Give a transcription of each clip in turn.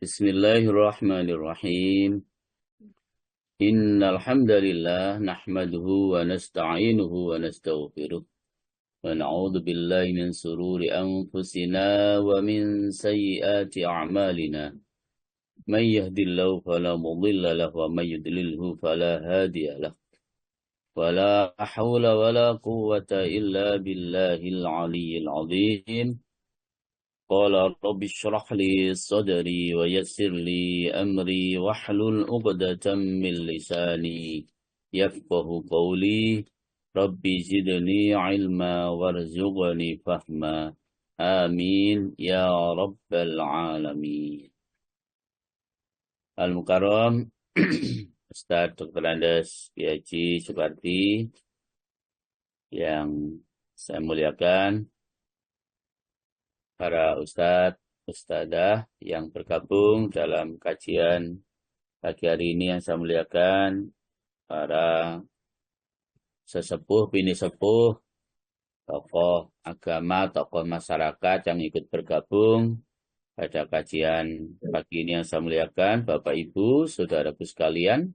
Bismillahirrahmanirrahim. Innal hamdalillah nahmaduhu wa nasta'inuhu wa nastaghfiruh wa na'udzu billahi min sururi anfusina wa min sayyiati a'malina. Man yahdihillahu fala mudilla lahu wa man yudlilhu fala hadiya lahu. Wala hawla wala quwwata illa billahil aliyyil azim. Qala rabbi shrah li sadri wa yassir li amri wahlul 'uqdatam min lisani yafqahu qawli. Rabbi zidni ilma warzuqni fahma. Amin ya rabbal alamin. Al-Mukarram Ustaz Dr. Andes PhD Supardi yang saya muliakan, para ustadz, ustadzah yang bergabung dalam kajian pagi hari ini yang saya muliakan, para sesepuh, bini sepuh, tokoh agama, tokoh masyarakat yang ikut bergabung pada kajian pagi ini yang saya muliakan, Bapak Ibu, saudaraku sekalian,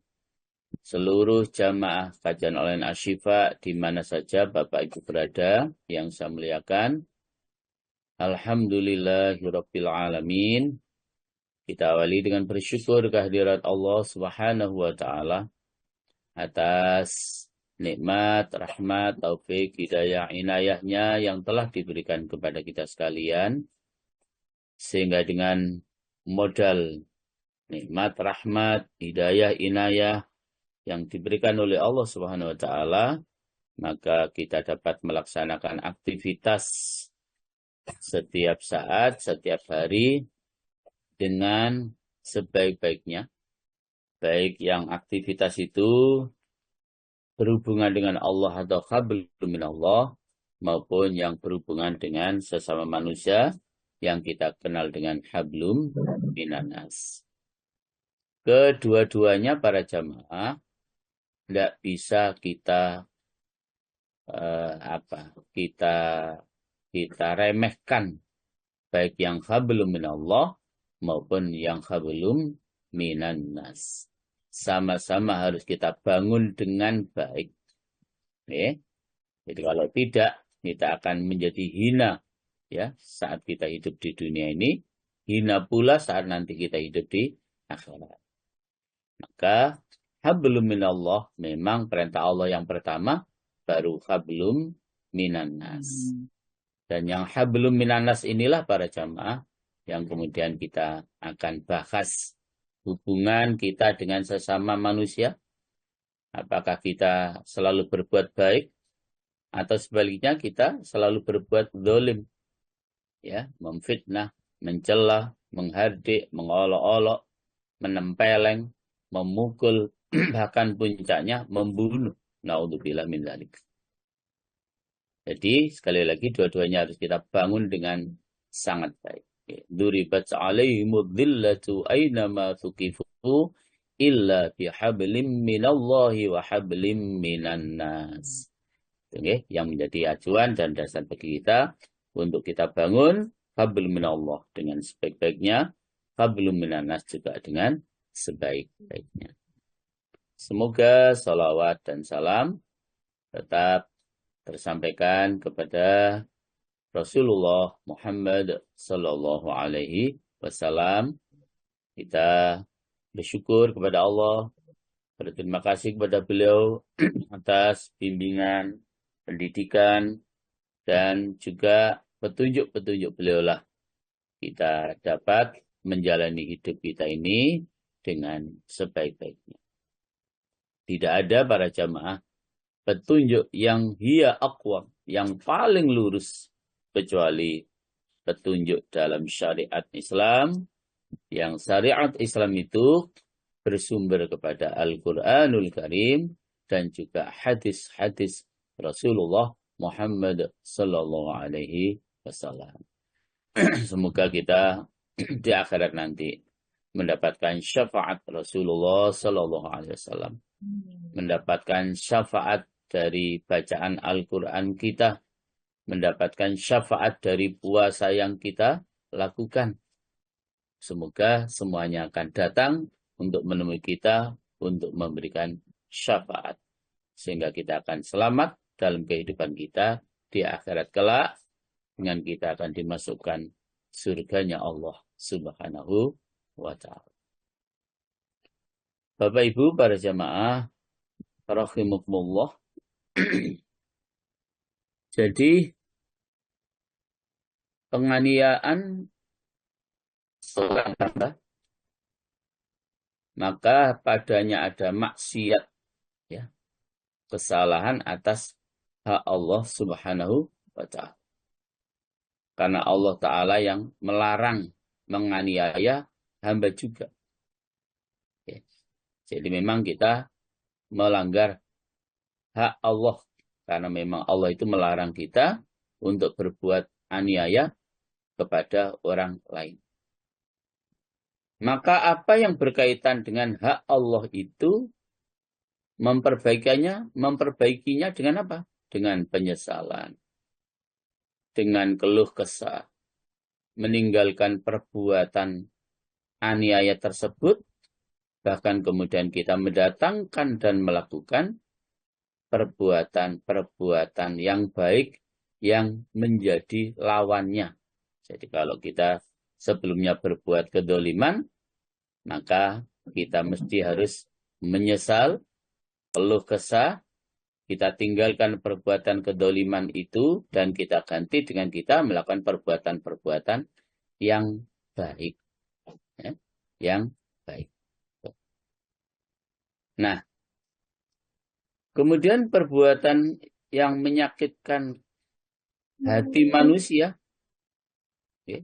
seluruh jamaah kajian online Asyifa di mana saja Bapak Ibu berada yang saya muliakan. Alhamdulillahirabbil alamin. Kita awali dengan bersyukur kehadirat Allah Subhanahu wa taala atas nikmat, rahmat, taufik, hidayah, inayahnya yang telah diberikan kepada kita sekalian, sehingga dengan modal nikmat, rahmat, hidayah, inayah yang diberikan oleh Allah Subhanahu wa taala, maka kita dapat melaksanakan aktivitas setiap saat, setiap hari dengan sebaik-baiknya. Baik yang aktivitas itu berhubungan dengan Allah atau hablum minallah, maupun yang berhubungan dengan sesama manusia yang kita kenal dengan hablum minanas. Kedua-duanya para jamaah tidak bisa kita kita remehkan, baik yang hablum minallah maupun yang hablum minannas. Sama-sama harus kita bangun dengan baik. Jadi kalau tidak, kita akan menjadi hina ya saat kita hidup di dunia ini, hina pula saat nanti kita hidup di akhirat. Maka hablum minallah memang perintah Allah yang pertama, baru hablum minannas. Dan yang hablum minanas inilah para jamaah yang kemudian kita akan bahas hubungan kita dengan sesama manusia. Apakah kita selalu berbuat baik atau sebaliknya kita selalu berbuat zalim, ya, memfitnah, mencela, menghardik, mengolok-olok, menempeleng, memukul, bahkan puncaknya membunuh. Naudzubillah min dzalik. Jadi sekali lagi dua-duanya harus kita bangun dengan sangat baik. Duribat alaihimud dhillatu aynama thuqifu illa bihablim minallahi wa hablim minannas. Yang menjadi acuan dan dasar bagi kita untuk kita bangun hablum minallah dengan sebaik-baiknya, hablum minannas juga dengan sebaik-baiknya. Semoga salawat dan salam tetap tersampaikan kepada Rasulullah Muhammad Sallallahu Alaihi Wasallam. Kita bersyukur kepada Allah, berterima kasih kepada beliau atas bimbingan, pendidikan, dan juga petunjuk-petunjuk beliau lah kita dapat menjalani hidup kita ini dengan sebaik-baiknya. Tidak ada para jamaah petunjuk yang hiya aqwam, yang paling lurus, kecuali petunjuk dalam syariat Islam, yang syariat Islam itu bersumber kepada Al-Quranul Karim dan juga hadis-hadis Rasulullah Muhammad Sallallahu Alaihi Wasallam. Semoga kita di akhirat nanti mendapatkan syafaat Rasulullah Sallallahu Alaihi Wasallam, mendapatkan syafaat dari bacaan Al-Quran kita, mendapatkan syafaat dari puasa yang kita lakukan. Semoga semuanya akan datang untuk menemui kita, untuk memberikan syafaat. Sehingga kita akan selamat dalam kehidupan kita di akhirat kelak. Dengan kita akan dimasukkan surganya Allah Subhanahu wa ta'ala. Bapak Ibu para jamaah rahimakumullah. Jadi penganiayaan seorang hamba, maka padanya ada maksiat, ya, kesalahan atas hak Allah Subhanahu wa ta'ala. Karena Allah Ta'ala yang melarang menganiaya hamba juga. Ya. Jadi memang kita melanggar hak Allah. Karena memang Allah itu melarang kita untuk berbuat aniaya kepada orang lain. Maka apa yang berkaitan dengan hak Allah itu memperbaikinya dengan apa? Dengan penyesalan. Dengan keluh kesah, meninggalkan perbuatan aniaya tersebut, bahkan kemudian kita mendatangkan dan melakukan perbuatan-perbuatan yang baik yang menjadi lawannya. Jadi kalau kita sebelumnya berbuat kedoliman, maka kita mesti harus menyesal, keluh kesah, kita tinggalkan perbuatan kedoliman itu dan kita ganti dengan kita melakukan perbuatan-perbuatan yang baik. Ya, yang baik. Nah, kemudian perbuatan yang menyakitkan hati manusia, ya,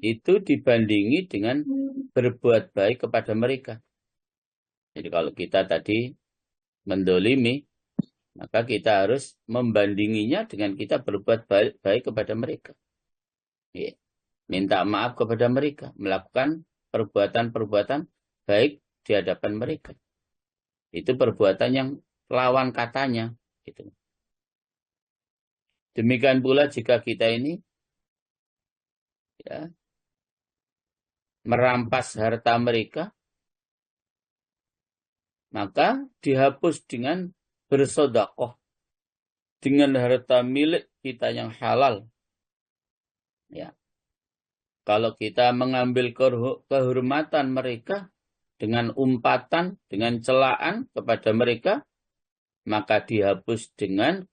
itu dibandingi dengan berbuat baik kepada mereka. Jadi kalau kita tadi mendolimi, maka kita harus membandinginya dengan kita berbuat baik kepada mereka. Ya. Minta maaf kepada mereka. Melakukan perbuatan-perbuatan baik di hadapan mereka. Itu perbuatan yang lawan katanya. Gitu. Demikian pula jika kita ini ya, merampas harta mereka, maka dihapus dengan bersedekah dengan harta milik kita yang halal. Ya. Kalau kita mengambil kehormatan mereka dengan umpatan, dengan celaan kepada mereka, maka dihapus dengan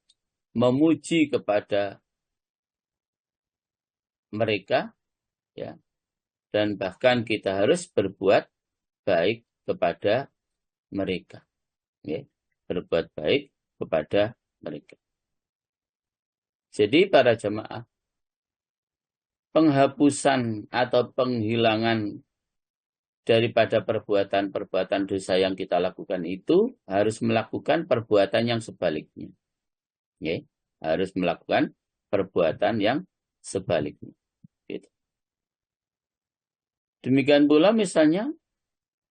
memuji kepada mereka, ya. Dan bahkan kita harus berbuat baik kepada mereka. Ya. Berbuat baik kepada mereka. Jadi para jemaah, penghapusan atau penghilangan daripada perbuatan-perbuatan dosa yang kita lakukan itu harus melakukan perbuatan yang sebaliknya. Ya. Harus melakukan perbuatan yang sebaliknya. Gitu. Demikian pula misalnya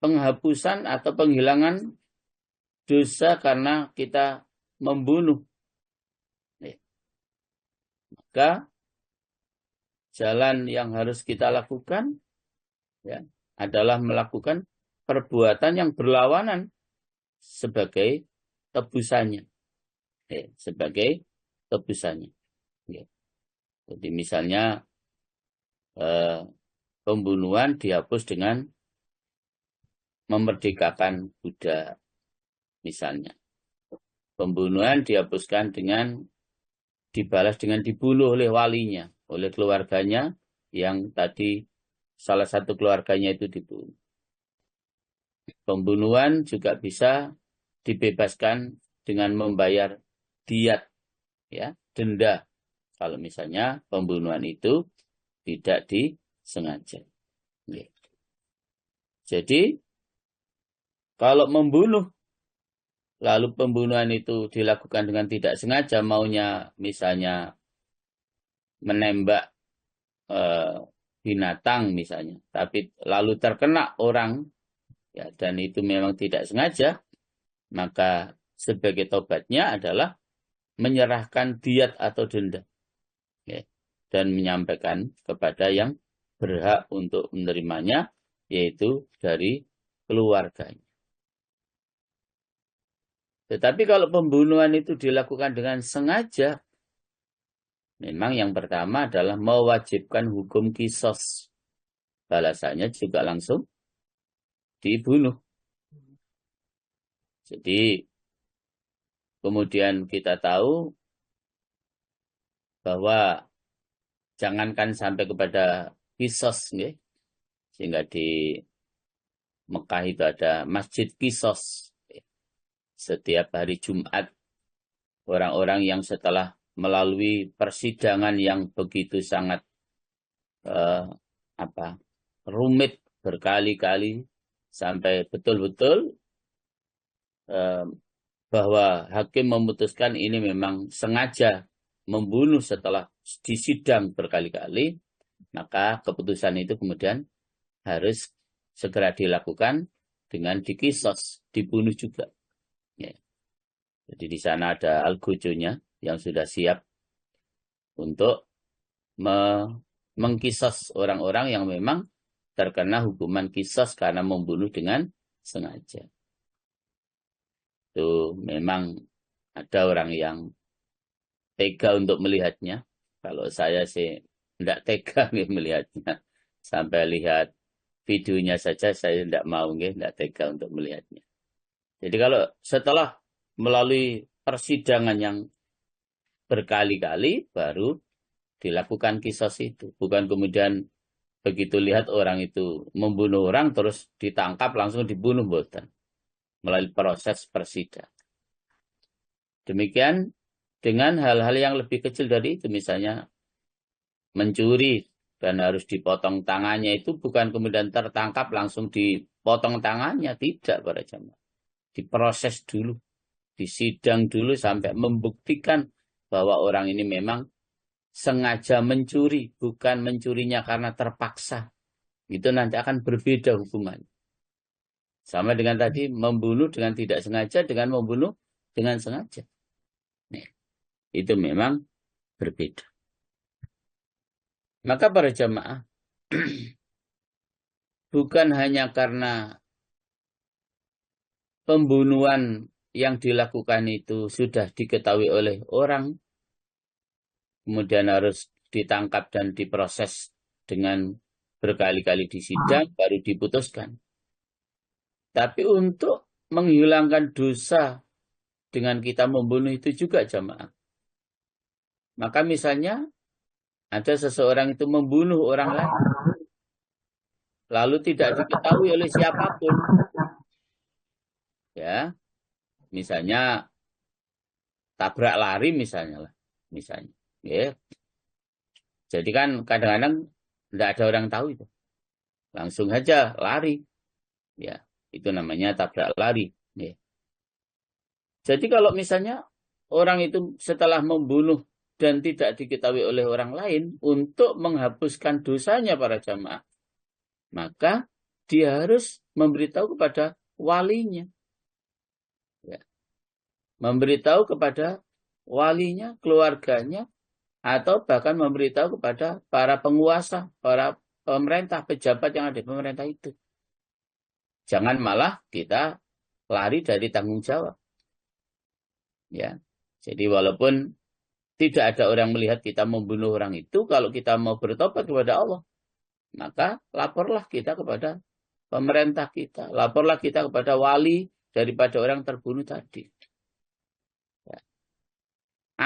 penghapusan atau penghilangan dosa karena kita membunuh. Ya. Maka jalan yang harus kita lakukan ya, adalah melakukan perbuatan yang berlawanan sebagai tebusannya. Ya, sebagai tebusannya. Ya. Jadi misalnya pembunuhan dihapus dengan memerdekakan budak. Misalnya, pembunuhan dihapuskan dengan dibalas dengan dibunuh oleh walinya, oleh keluarganya yang tadi salah satu keluarganya itu dibunuh. Pembunuhan juga bisa dibebaskan dengan membayar diat, ya, denda. Kalau misalnya pembunuhan itu tidak disengaja. Ya. Jadi, kalau membunuh lalu pembunuhan itu dilakukan dengan tidak sengaja, maunya misalnya menembak binatang misalnya, tapi lalu terkena orang, ya, dan itu memang tidak sengaja, maka sebagai tobatnya adalah menyerahkan diat atau denda, ya, dan menyampaikan kepada yang berhak untuk menerimanya, yaitu dari keluarganya. Tetapi kalau pembunuhan itu dilakukan dengan sengaja, memang yang pertama adalah mewajibkan hukum kisos. Balasannya juga langsung dibunuh. Jadi kemudian kita tahu bahwa jangankan sampai kepada kisos, ya. Sehingga di Mekah itu ada masjid kisos. Setiap hari Jumat, orang-orang yang setelah melalui persidangan yang begitu sangat rumit berkali-kali, sampai betul-betul bahwa hakim memutuskan ini memang sengaja membunuh setelah disidang berkali-kali, maka keputusan itu kemudian harus segera dilakukan dengan dikisos, dibunuh juga. Ya. Jadi di sana ada algojonya yang sudah siap untuk mengkisos orang-orang yang memang terkena hukuman kisos karena membunuh dengan sengaja. Itu memang ada orang yang tega untuk melihatnya. Kalau saya sih tidak tega melihatnya. Sampai lihat videonya saja saya tidak mau, tidak tega untuk melihatnya. Jadi kalau setelah melalui persidangan yang berkali-kali baru dilakukan kisos itu. Bukan kemudian begitu lihat orang itu membunuh orang terus ditangkap langsung dibunuh, bukan. Melalui proses persidangan. Demikian dengan hal-hal yang lebih kecil dari itu, misalnya mencuri dan harus dipotong tangannya, itu bukan kemudian tertangkap langsung dipotong tangannya, tidak para jamaah. Diproses dulu, disidang dulu sampai membuktikan bahwa orang ini memang sengaja mencuri, bukan mencurinya karena terpaksa. Itu nanti akan berbeda hukumannya. Sama dengan tadi, membunuh dengan tidak sengaja, dengan membunuh dengan sengaja. Nih, itu memang berbeda. Maka para jamaah, bukan hanya karena pembunuhan yang dilakukan itu sudah diketahui oleh orang, kemudian harus ditangkap dan diproses dengan berkali-kali disidang, baru diputuskan. Tapi untuk menghilangkan dosa dengan kita membunuh itu juga jamaah. Maka misalnya ada seseorang itu membunuh orang lain, lalu tidak diketahui oleh siapapun. Ya, misalnya tabrak lari misalnya lah. Misalnya. Ya. Jadi kan kadang-kadang tidak ada orang tahu itu. Langsung saja lari. Ya. Itu namanya tabrak lari. Ya. Jadi kalau misalnya orang itu setelah membunuh dan tidak diketahui oleh orang lain, untuk menghapuskan dosanya para jamaah, maka dia harus memberitahu kepada walinya. Ya. Memberitahu kepada walinya, keluarganya, atau bahkan memberitahu kepada para penguasa, para pemerintah, pejabat yang ada di pemerintah itu. Jangan malah kita lari dari tanggung jawab. Ya, jadi walaupun tidak ada orang melihat kita membunuh orang itu, kalau kita mau bertobat kepada Allah, maka laporlah kita kepada pemerintah kita, laporlah kita kepada wali daripada orang terbunuh tadi. Ya.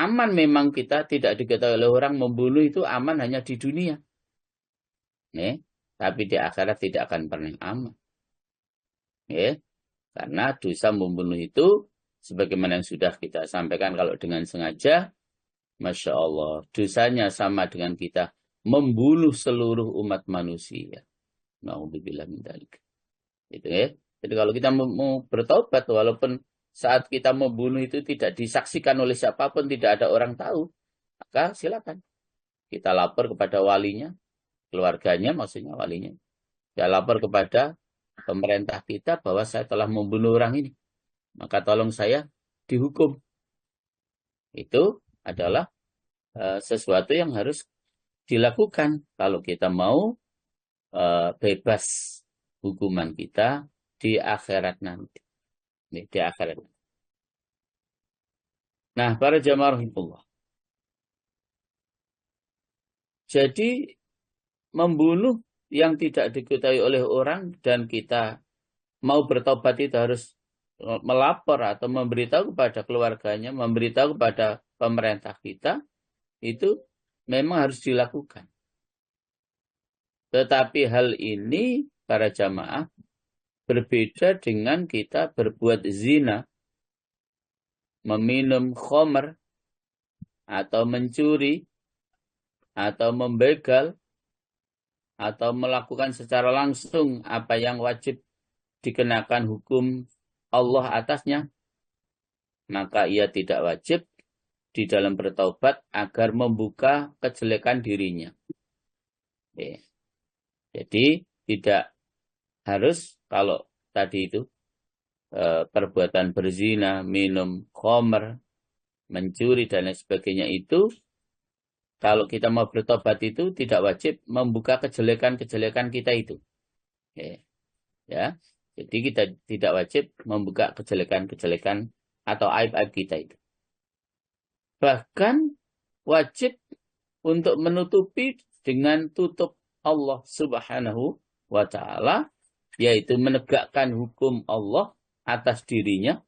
Aman memang kita tidak diketahui oleh orang, membunuh itu aman hanya di dunia. Nih, tapi di akhirat tidak akan pernah aman. Ya, karena dosa membunuh itu sebagaimana yang sudah kita sampaikan, kalau dengan sengaja, Masya Allah, dosanya sama dengan kita membunuh seluruh umat manusia. Na'udzubillah min dzalik. Gitu ya. Jadi kalau kita mau bertobat, walaupun saat kita membunuh itu tidak disaksikan oleh siapapun, tidak ada orang tahu, maka silakan kita lapor kepada walinya, keluarganya maksudnya walinya. Kita lapor kepada pemerintah kita bahwa saya telah membunuh orang ini, maka tolong saya dihukum. Itu adalah sesuatu yang harus dilakukan kalau kita mau bebas hukuman kita di akhirat nanti. Di akhirat. Nah, para jamaah rahimahullah. Jadi membunuh yang tidak diketahui oleh orang dan kita mau bertobat itu harus melapor atau memberitahu kepada keluarganya, memberitahu kepada pemerintah kita, itu memang harus dilakukan. Tetapi hal ini para jamaah berbeda dengan kita berbuat zina, meminum khamr, atau mencuri, atau membegal, atau melakukan secara langsung apa yang wajib dikenakan hukum Allah atasnya, maka ia tidak wajib di dalam bertaubat agar membuka kejelekan dirinya. Oke. Jadi tidak harus kalau tadi itu perbuatan berzina, minum khamr, mencuri dan lain sebagainya itu, kalau kita mau bertobat itu tidak wajib membuka kejelekan-kejelekan kita itu. Oke. Ya. Jadi kita tidak wajib membuka kejelekan-kejelekan atau aib-aib kita itu. Bahkan wajib untuk menutupi dengan tutup Allah Subhanahu wa Ta'ala, yaitu menegakkan hukum Allah atas dirinya,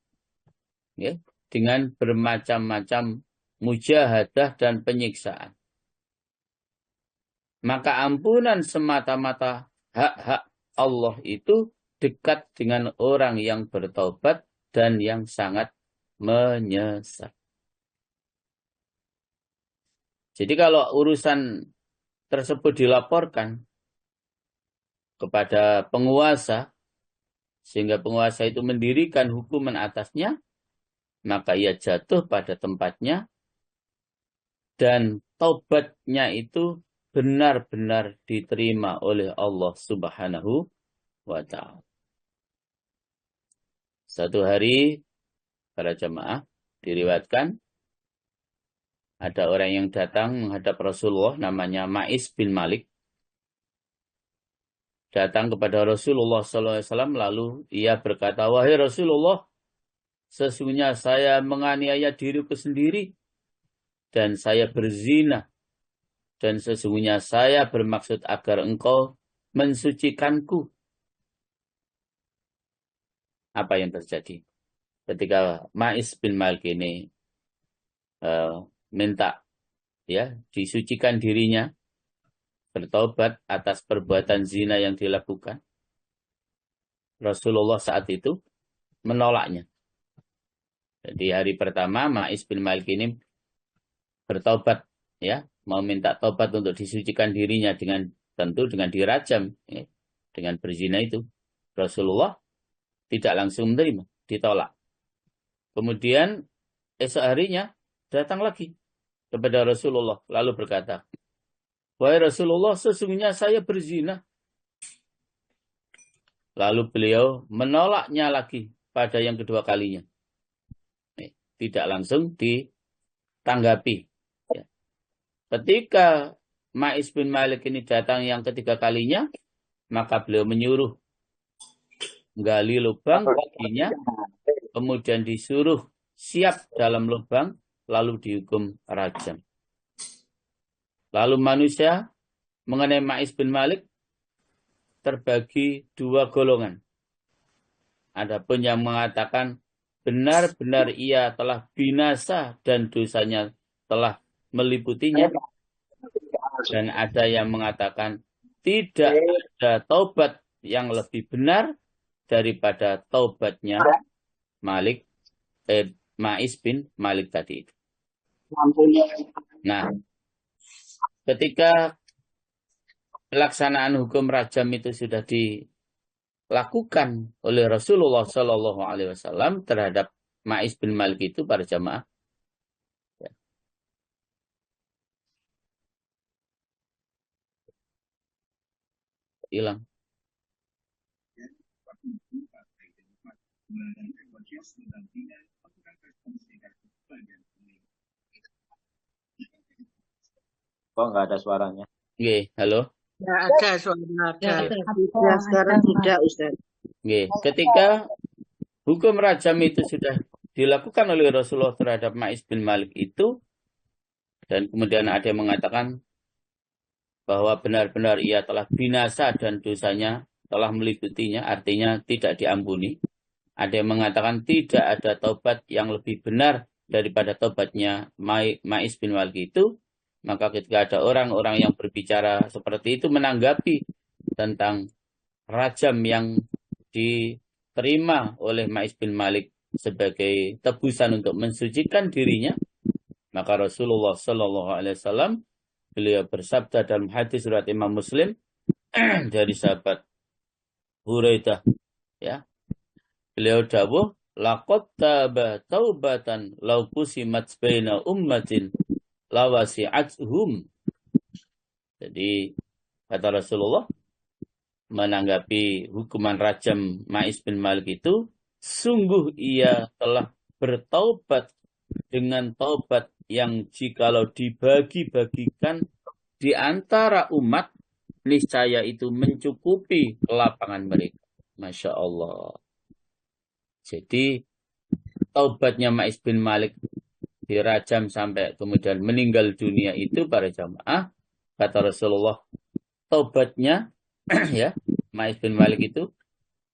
ya, dengan bermacam-macam mujahadah dan penyiksaan. Maka ampunan semata-mata hak-hak Allah itu dekat dengan orang yang bertaubat dan yang sangat menyesal. Jadi kalau urusan tersebut dilaporkan kepada penguasa, sehingga penguasa itu mendirikan hukuman atasnya, maka ia jatuh pada tempatnya dan taubatnya itu benar-benar diterima oleh Allah Subhanahu wa Ta'ala. Satu hari para jemaah diriwayatkan ada orang yang datang menghadap Rasulullah, namanya Ma'is bin Malik. Datang kepada Rasulullah SAW, lalu ia berkata, "Wahai Rasulullah, sesungguhnya saya menganiaya diriku sendiri dan saya berzina, dan sesungguhnya saya bermaksud agar engkau mensucikanku." Apa yang terjadi ketika Ma'is bin Malik ini minta ya disucikan dirinya, bertobat atas perbuatan zina yang dilakukan? Rasulullah saat itu menolaknya. Jadi hari pertama Ma'is bin Malik ini bertobat, ya, mau minta tobat untuk disucikan dirinya dengan tentu dengan dirajam, ya, dengan berzina itu. Rasulullah tidak langsung menerima, ditolak. Kemudian esok harinya datang lagi kepada Rasulullah lalu berkata, "Wahai Rasulullah, sesungguhnya saya berzina." Lalu beliau menolaknya lagi pada yang kedua kalinya. Tidak langsung ditanggapi. Ya. Ketika Ma'is bin Malik ini datang yang ketiga kalinya, maka beliau menyuruh gali lubang baginya, kemudian disuruh siap dalam lubang, lalu dihukum rajam. Lalu manusia mengenai Ma'is bin Malik terbagi dua golongan. Adapun yang mengatakan benar-benar ia telah binasa dan dosanya telah meliputinya. Dan ada yang mengatakan tidak ada taubat yang lebih benar daripada taubatnya Ma'is bin Malik tadi itu. Nah, ketika pelaksanaan hukum rajam itu sudah dilakukan oleh Rasulullah Shallallahu Alaihi Wasallam terhadap Ma'is bin Malik itu, para jamaah, ya, hilang. Kok nggak ada suaranya? Oke, halo. Ya, ada suara ada. Ya, sekarang tidak, Ustaz. Nggih, ketika hukum rajam itu sudah dilakukan oleh Rasulullah terhadap Ma'is bin Malik itu, dan kemudian ada yang mengatakan bahwa benar-benar ia telah binasa dan dosanya telah meliputinya, artinya tidak diampuni. Ada yang mengatakan tidak ada taubat yang lebih benar daripada taubatnya Ma'is bin Malik itu. Maka ketika ada orang-orang yang berbicara seperti itu menanggapi tentang rajam yang diterima oleh Ma'is bin Malik sebagai tebusan untuk mensucikan dirinya, maka Rasulullah Shallallahu Alaihi Wasallam beliau bersabda dalam hadis riwayat Imam Muslim dari sahabat Huraidah, ya, beliau dawuh, laqad taba taubatan law qusimat baina ummatin lawasi'athum. Jadi kata Rasulullah menanggapi hukuman rajam Ma'is bin Malik itu, sungguh ia telah bertaubat dengan taubat yang jikalau dibagi-bagikan di antara umat, niscaya itu mencukupi kelapangan mereka. Masya Allah. Jadi taubatnya Ma'is bin Malik dirajam sampai kemudian meninggal dunia itu para jamaah, kata Rasulullah, taubatnya ya Ma'is bin Malik itu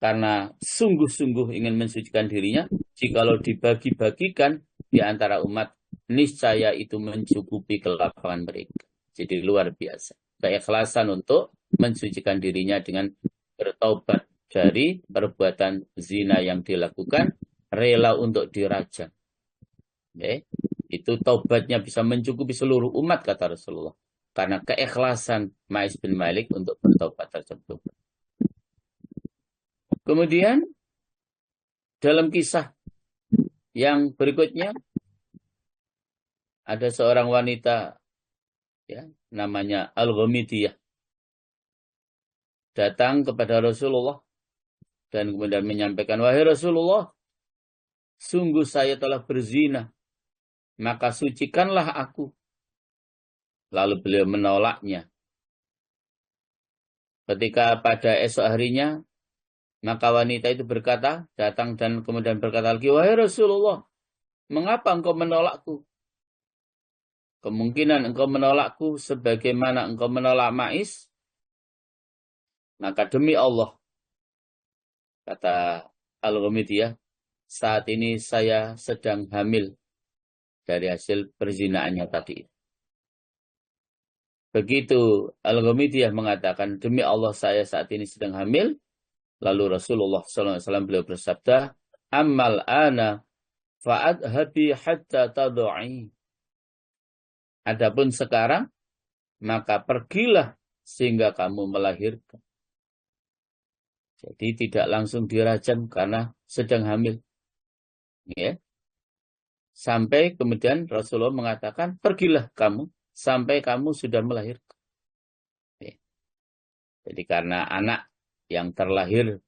karena sungguh-sungguh ingin mensucikan dirinya, jikalau dibagi-bagikan di antara umat, niscaya itu mencukupi kelapangan mereka. Jadi luar biasa. Keikhlasan untuk mensucikan dirinya dengan bertaubat dari perbuatan zina yang dilakukan, rela untuk dirajam. Okay. Itu taubatnya bisa mencukupi seluruh umat, kata Rasulullah. Karena keikhlasan Ma'is bin Malik untuk bertaubat tersebut. Kemudian dalam kisah yang berikutnya ada seorang wanita, ya, namanya Al-Ghamidiyah, datang kepada Rasulullah dan kemudian menyampaikan, wahai Rasulullah, sungguh saya telah berzina, maka sucikanlah aku. Lalu beliau menolaknya. Ketika pada esok harinya, maka wanita itu berkata, datang dan kemudian berkata lagi, wahai Rasulullah, mengapa engkau menolakku? Kemungkinan engkau menolakku sebagaimana engkau menolak Ma'is. Maka demi Allah, kata Al-Ghamidiyah, saat ini saya sedang hamil dari hasil perzinaannya tadi. Begitu Al-Ghamidiyah mengatakan, demi Allah saya saat ini sedang hamil. Lalu Rasulullah SAW beliau bersabda, Ammal ana fa'adhabi hatta tadu'i. Adapun sekarang, maka pergilah sehingga kamu melahirkan. Jadi tidak langsung dirajam karena sedang hamil. Ya. Sampai kemudian Rasulullah mengatakan, pergilah kamu sampai kamu sudah melahirkan. Ya. Jadi karena anak yang terlahir,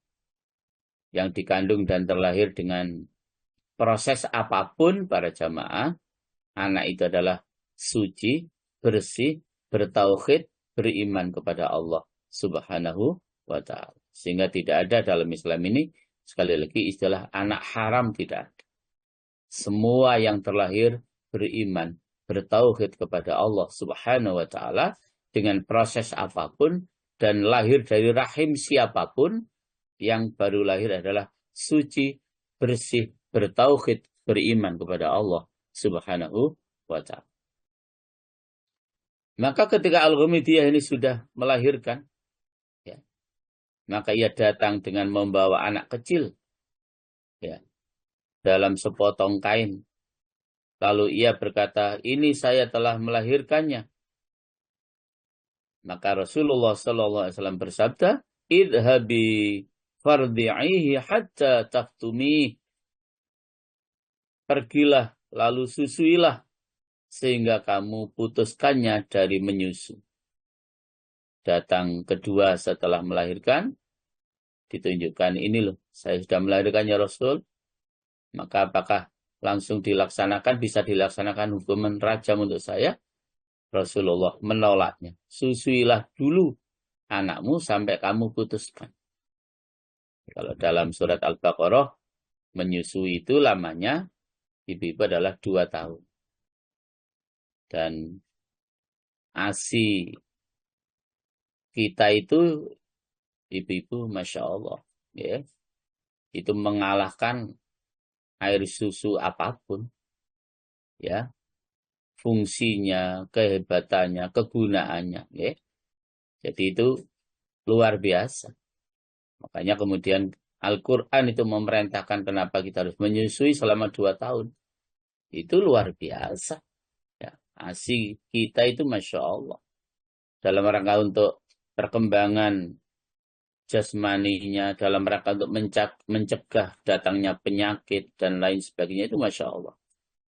yang dikandung dan terlahir dengan proses apapun para jamaah, anak itu adalah suci, bersih, bertauhid, beriman kepada Allah Subhanahu wa ta'ala. Sehingga tidak ada dalam Islam ini, sekali lagi istilah anak haram tidak ada. Semua yang terlahir beriman, bertauhid kepada Allah Subhanahu wa ta'ala dengan proses apapun, dan lahir dari rahim siapapun, yang baru lahir adalah suci, bersih, bertauhid, beriman kepada Allah Subhanahu wa ta'ala. Maka ketika Al-Ghamidiyah ini sudah melahirkan, ya, maka ia datang dengan membawa anak kecil, ya, dalam sepotong kain. Lalu ia berkata, ini saya telah melahirkannya. Maka Rasulullah SAW bersabda, idhabi fardi'ihi hatta taftumi. Pergilah, lalu susuilah, sehingga kamu putuskannya dari menyusu. Datang kedua setelah melahirkan, ditunjukkan, ini loh, saya sudah melahirkan ya Rasul. Maka apakah langsung dilaksanakan, bisa dilaksanakan hukuman rajam untuk saya? Rasulullah menolaknya. Susuilah dulu anakmu sampai kamu putuskan. Kalau dalam surat Al-Baqarah, menyusui itu lamanya ibu-ibu adalah 2 tahun. Dan ASI kita itu, ibu-ibu, Masya Allah, ya, itu mengalahkan air susu apapun. Ya, fungsinya, kehebatannya, kegunaannya. Ya. Jadi itu luar biasa. Makanya kemudian Al-Quran itu memerintahkan kenapa kita harus menyusui selama 2 tahun. Itu luar biasa. Ya. ASI kita itu Masya Allah. Dalam rangka untuk perkembangan jasmaninya, dalam rangka untuk mencegah datangnya penyakit dan lain sebagainya, itu Masya Allah.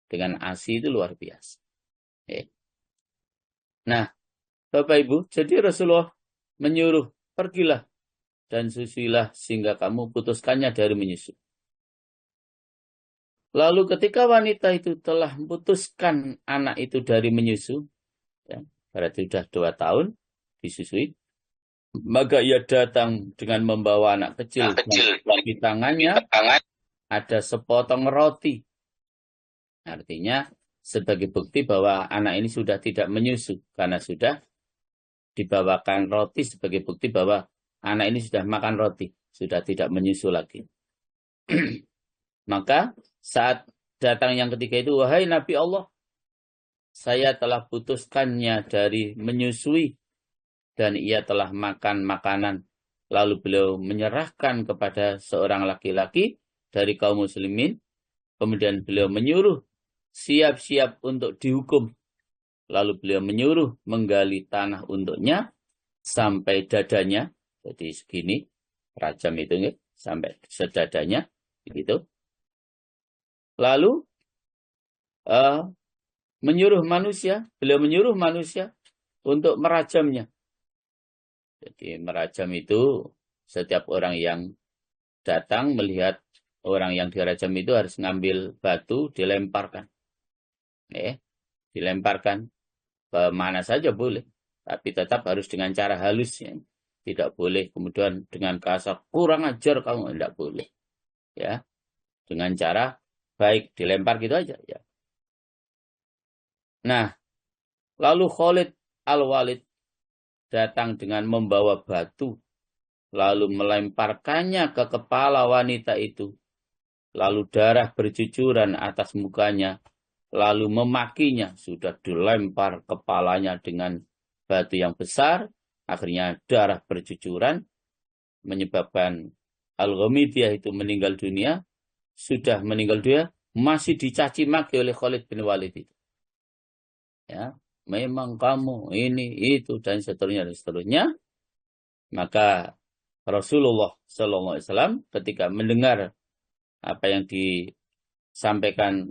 Dengan ASI itu luar biasa. Ya. Nah, Bapak Ibu, jadi Rasulullah menyuruh, pergilah dan susuilah sehingga kamu putuskannya dari menyusui. Lalu ketika wanita itu telah memutuskan anak itu dari menyusu, ya, berarti sudah 2 tahun disusui, maka ia datang dengan membawa anak kecil di tangannya ada sepotong roti. Artinya sebagai bukti bahwa anak ini sudah tidak menyusu karena sudah dibawakan roti sebagai bukti bahwa anak ini sudah makan roti, sudah tidak menyusu lagi. Maka saat datang yang ketiga itu, wahai Nabi Allah, saya telah putuskannya dari menyusui dan ia telah makan makanan. Lalu beliau menyerahkan kepada seorang laki-laki dari kaum muslimin. Kemudian beliau menyuruh siap-siap untuk dihukum. Lalu beliau menyuruh menggali tanah untuknya sampai dadanya. Jadi segini, rajam itu ya, sampai sedadanya. Begitu. Lalu beliau menyuruh manusia untuk merajamnya. Jadi merajam itu setiap orang yang datang melihat orang yang dirajam itu harus ngambil batu, dilemparkan. Dilemparkan ke mana saja boleh. Tapi tetap harus dengan cara halus. Ya. Tidak boleh kemudian dengan kasar, kurang ajar kamu, tidak boleh. Ya, dengan cara baik, dilempar gitu aja. Ya. Nah, lalu Khalid Al-Walid datang dengan membawa batu, lalu melemparkannya ke kepala wanita itu. Lalu darah bercucuran atas mukanya, lalu memakinya, sudah dilempar kepalanya dengan batu yang besar, akhirnya darah bercucuran, menyebabkan Al-Ghamidiyah itu meninggal dunia, sudah meninggal dunia, masih dicaci maki oleh Khalid bin Walid itu. Ya, memang kamu ini, itu, dan seterusnya. Maka Rasulullah SAW ketika mendengar apa yang disampaikan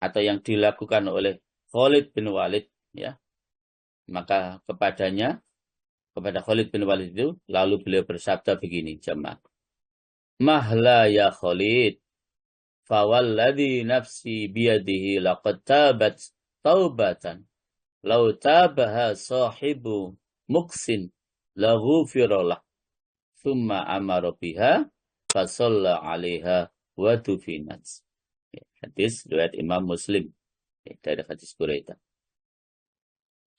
atau yang dilakukan oleh Khalid bin Walid, ya, maka kepada Khalid bin Walid itu, lalu beliau bersabda begini, jemaah. Mahla ya Khalid, fawalladhi nafsi biyadihi laqad tabat taubatan, lau tabaha sahibu muksin laghufirullah, thumma amara biha fasalla alaiha wa tufinat. Hadis riwayat Imam Muslim dari hadis Buraidah.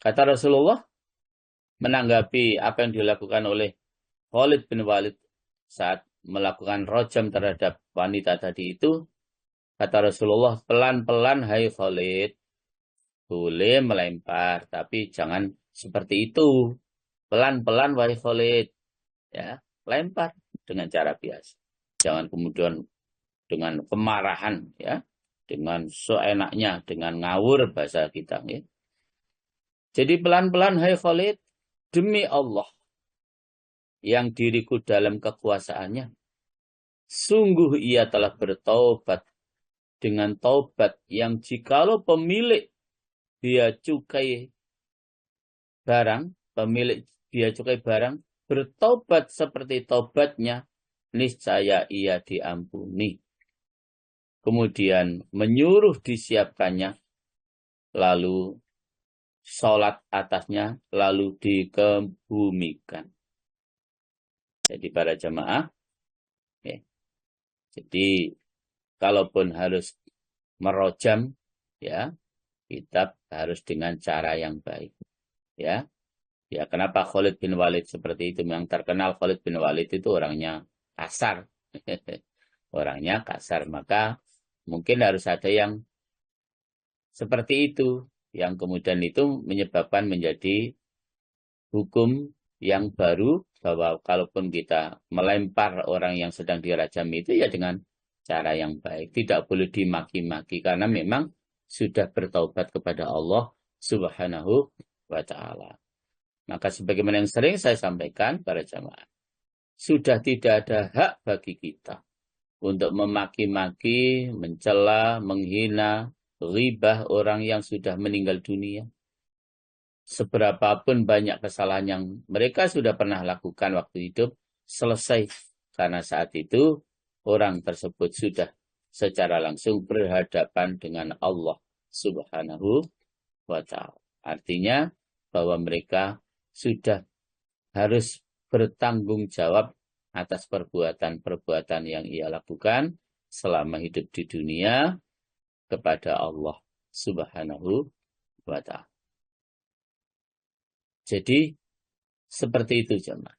Kata Rasulullah menanggapi apa yang dilakukan oleh Khalid bin Walid saat melakukan rajam terhadap wanita tadi itu, kata Rasulullah, pelan-pelan hai Khalid, boleh melempar tapi jangan seperti itu. Pelan-pelan wahai Khalid, ya, lempar dengan cara biasa. Jangan kemudian dengan kemarahan, ya, dengan seenaknya, dengan ngawur bahasa kita. Ya. Jadi pelan-pelan, hai Khalid, demi Allah yang diriku dalam kekuasaannya, sungguh ia telah bertaubat dengan taubat yang jikalau pemilik biaya cukai barang, pemilik biaya cukai barang, bertaubat seperti taubatnya, niscaya ia diampuni. Kemudian menyuruh disiapkannya, lalu sholat atasnya, lalu dikebumikan. Jadi para jamaah, ya, jadi kalaupun harus merojam, ya, kita harus dengan cara yang baik. Ya, ya kenapa Khalid bin Walid seperti itu? Yang terkenal Khalid bin Walid itu orangnya kasar. Orangnya kasar, maka mungkin harus ada yang seperti itu, yang kemudian itu menyebabkan menjadi hukum yang baru, bahwa kalaupun kita melempar orang yang sedang dirajam itu ya dengan cara yang baik. Tidak boleh dimaki-maki karena memang sudah bertaubat kepada Allah Subhanahu wa ta'ala. Maka sebagaimana yang sering saya sampaikan para jamaah, sudah tidak ada hak bagi kita untuk memaki-maki, mencela, menghina, ghibah orang yang sudah meninggal dunia. Seberapapun banyak kesalahan yang mereka sudah pernah lakukan waktu hidup, selesai. Karena saat itu orang tersebut sudah secara langsung berhadapan dengan Allah Subhanahu wa ta'ala. Artinya bahwa mereka sudah harus bertanggung jawab atas perbuatan-perbuatan yang ia lakukan selama hidup di dunia kepada Allah Subhanahu wa ta'ala. Jadi seperti itu jemaah.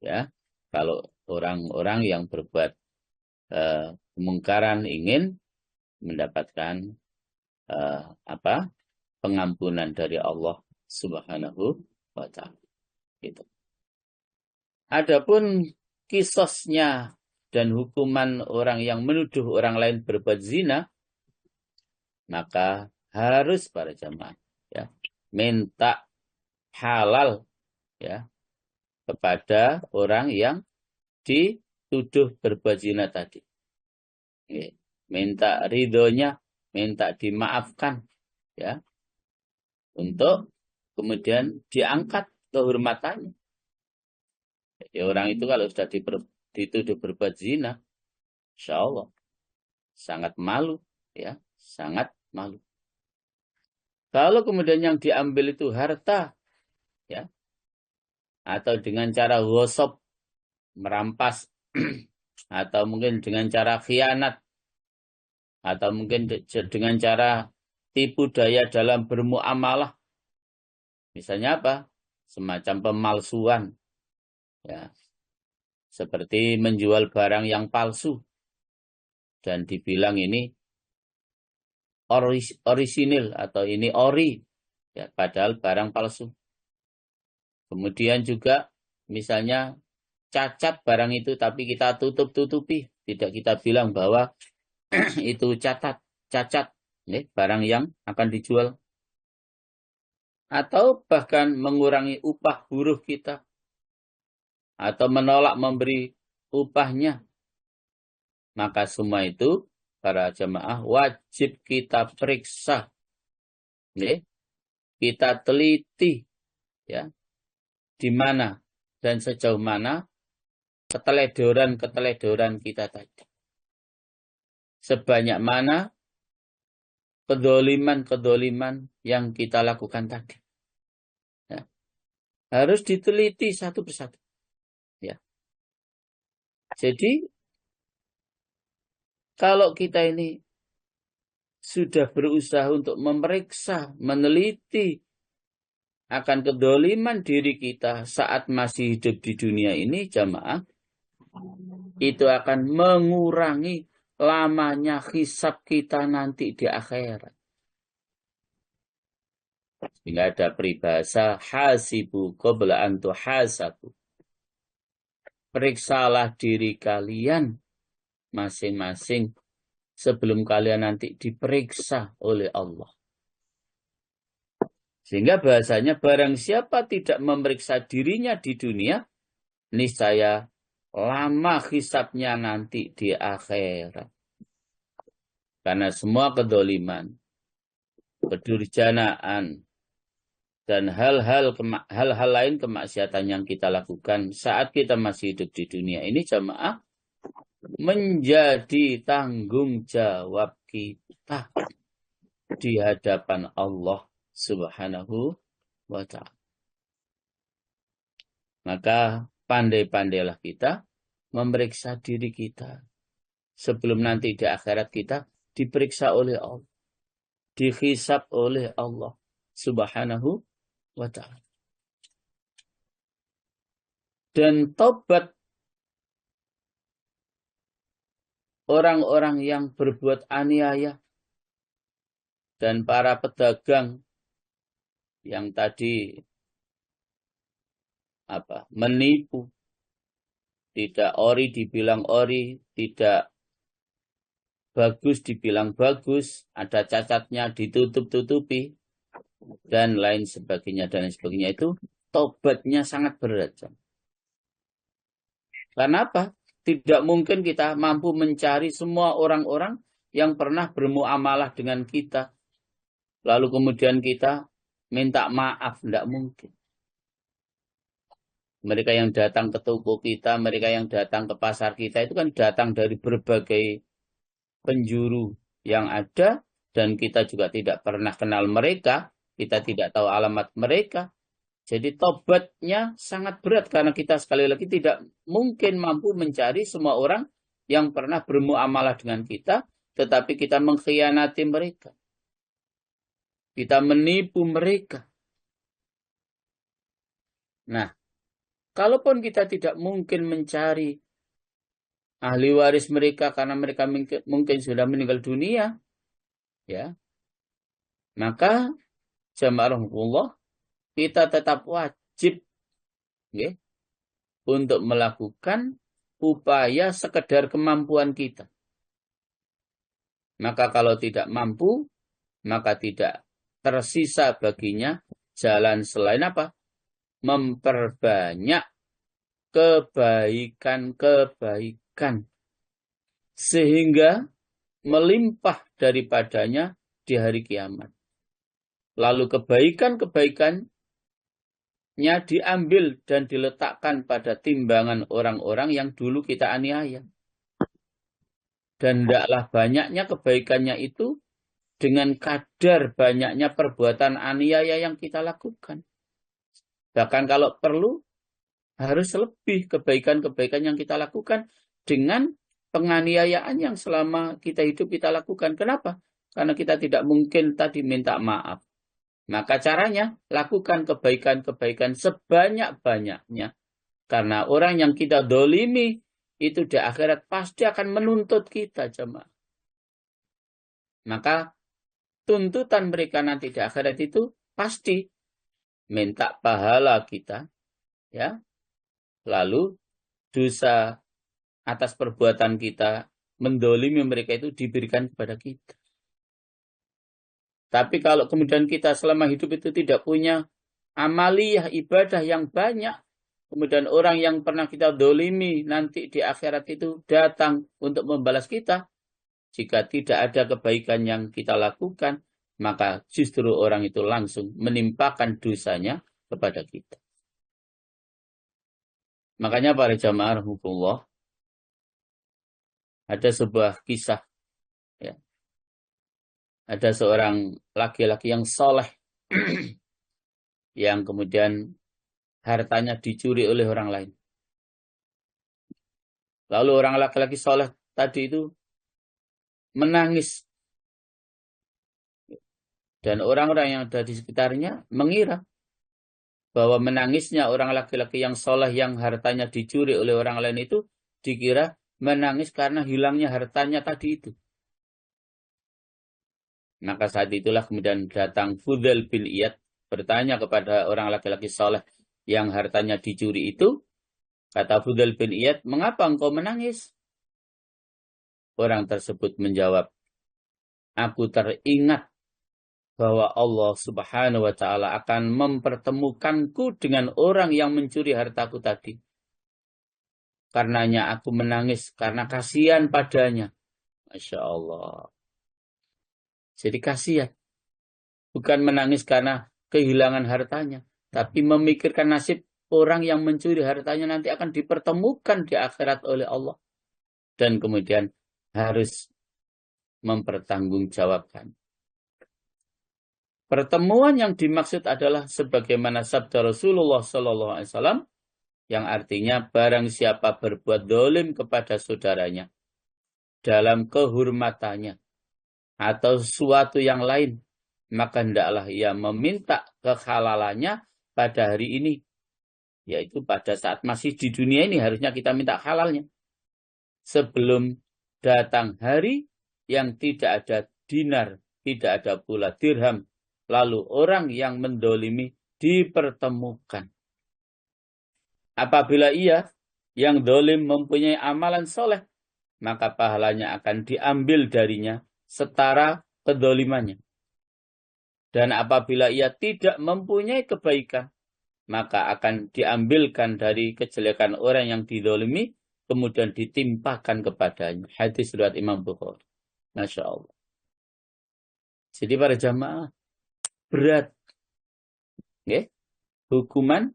Ya, kalau orang-orang yang berbuat kemungkaran ingin mendapatkan pengampunan dari Allah Subhanahu wa ta'ala. Gitu. Adapun kisosnya dan hukuman orang yang menuduh orang lain berbuat zina, maka harus para jamaah ya minta halal ya kepada orang yang dituduh berbuat zina tadi. Minta ridhonya, minta dimaafkan ya, untuk kemudian diangkat kehormatannya. Jadi orang itu kalau sudah dituduh berbuat zina, insya Allah sangat malu ya, sangat malu. Kalau kemudian yang diambil itu harta ya, atau dengan cara ghosab, merampas, atau mungkin dengan cara khianat, atau mungkin dengan cara tipu daya dalam bermuamalah. Misalnya apa? Semacam pemalsuan. Ya. Seperti menjual barang yang palsu. Dan dibilang ini orisinil atau ini ori. Ya, padahal barang palsu. Kemudian juga misalnya cacat barang itu tapi kita tutup-tutupi. Tidak kita bilang bahwa itu cacat barang yang akan dijual. Atau bahkan mengurangi upah buruh kita. Atau menolak memberi upahnya. Maka semua itu para jemaah wajib kita periksa. Kita teliti ya, di mana dan sejauh mana keteledoran kita tadi. Sebanyak mana kedoliman yang kita lakukan tadi. Ya. Harus diteliti satu persatu. Ya. Jadi, kalau kita ini sudah berusaha untuk memeriksa, meneliti akan kedoliman diri kita saat masih hidup di dunia ini, jamaah, itu akan mengurangi lamanya hisab kita nanti di akhirat. Sehingga ada peribahasa hasibu qabla an tuhasabu. Periksalah diri kalian masing-masing sebelum kalian nanti diperiksa oleh Allah. Sehingga bahasanya barang siapa tidak memeriksa dirinya di dunia, niscaya lama hisabnya nanti di akhirat. Karena semua kedoliman, kedurjanaan, dan hal-hal lain kemaksiatan yang kita lakukan saat kita masih hidup di dunia ini, jamaah, menjadi tanggung jawab kita di hadapan Allah Subhanahu wa ta'ala. Maka pandai-pandailah kita memeriksa diri kita. Sebelum nanti di akhirat kita diperiksa oleh Allah. Dihisab oleh Allah Subhanahu wa ta'ala. Dan tobat orang-orang yang berbuat aniaya dan para pedagang yang tadi menipu, tidak ori dibilang ori, tidak bagus dibilang bagus, ada cacatnya ditutup-tutupi, dan lain sebagainya, itu tobatnya sangat berat. Karena apa? Tidak mungkin kita mampu mencari semua orang-orang yang pernah bermuamalah dengan kita, lalu kemudian kita minta maaf, tidak mungkin. Mereka yang datang ke toko kita, mereka yang datang ke pasar kita, itu kan datang dari berbagai penjuru yang ada, dan kita juga tidak pernah kenal mereka, kita tidak tahu alamat mereka. Jadi tobatnya sangat berat karena kita sekali lagi tidak mungkin mampu mencari semua orang yang pernah bermuamalah dengan kita, tetapi kita mengkhianati mereka. Kita menipu mereka. Nah, kalaupun kita tidak mungkin mencari ahli waris mereka karena mereka mungkin sudah meninggal dunia, ya, maka jamaah rahmatullah, kita tetap wajib untuk melakukan upaya sekedar kemampuan kita. Maka kalau tidak mampu, maka tidak tersisa baginya jalan selain apa? Memperbanyak kebaikan-kebaikan. Sehingga melimpah daripadanya di hari kiamat. Lalu kebaikan-kebaikannya diambil dan diletakkan pada timbangan orang-orang yang dulu kita aniaya. Dan tidaklah banyaknya kebaikannya itu dengan kadar banyaknya perbuatan aniaya yang kita lakukan. Bahkan kalau perlu, harus lebih kebaikan-kebaikan yang kita lakukan dengan penganiayaan yang selama kita hidup kita lakukan. Kenapa? Karena kita tidak mungkin tadi minta maaf. Maka caranya, lakukan kebaikan-kebaikan sebanyak-banyaknya. Karena orang yang kita dolimi, itu di akhirat pasti akan menuntut kita, jemaah. Maka, tuntutan mereka nanti di akhirat itu pasti minta pahala kita, ya. Lalu, dosa atas perbuatan kita, mendolimi mereka itu diberikan kepada kita. Tapi kalau kemudian kita selama hidup itu tidak punya amaliyah ibadah yang banyak, kemudian orang yang pernah kita dolimi nanti di akhirat itu datang untuk membalas kita, jika tidak ada kebaikan yang kita lakukan, maka justru orang itu langsung menimpakan dosanya kepada kita. Makanya para jamaah rahmatullah, ada sebuah kisah, ya. Ada seorang laki-laki yang soleh yang kemudian hartanya dicuri oleh orang lain. Lalu orang laki-laki soleh tadi itu menangis. Dan orang-orang yang ada di sekitarnya mengira bahwa menangisnya orang laki-laki yang soleh yang hartanya dicuri oleh orang lain itu dikira menangis karena hilangnya hartanya tadi itu. Maka saat itulah kemudian datang Fudail bin Iyad bertanya kepada orang laki-laki soleh yang hartanya dicuri itu. Kata Fudail bin Iyad, mengapa engkau menangis? Orang tersebut menjawab, aku teringat bahwa Allah Subhanahu wa ta'ala akan mempertemukanku dengan orang yang mencuri hartaku tadi. Karenanya aku menangis karena kasihan padanya. Masya Allah. Jadi kasihan. Bukan menangis karena kehilangan hartanya. Tapi memikirkan nasib orang yang mencuri hartanya nanti akan dipertemukan di akhirat oleh Allah. Dan kemudian harus mempertanggungjawabkan. Pertemuan yang dimaksud adalah sebagaimana sabda Rasulullah SAW, yang artinya barang siapa berbuat dolim kepada saudaranya dalam kehormatannya atau sesuatu yang lain, maka hendaklah ia meminta kehalalannya pada hari ini, yaitu pada saat masih di dunia ini harusnya kita minta halalnya. Sebelum datang hari yang tidak ada dinar, tidak ada pula dirham, lalu orang yang mendolimi dipertemukan. Apabila ia yang dolim mempunyai amalan soleh, maka pahalanya akan diambil darinya setara kedolimannya. Dan apabila ia tidak mempunyai kebaikan, maka akan diambilkan dari kejelekan orang yang didolimi, kemudian ditimpakan kepadanya. Hadis riwayat Imam Bukhari. Masya Allah. Jadi para jamaah, berat. Okay? Hukuman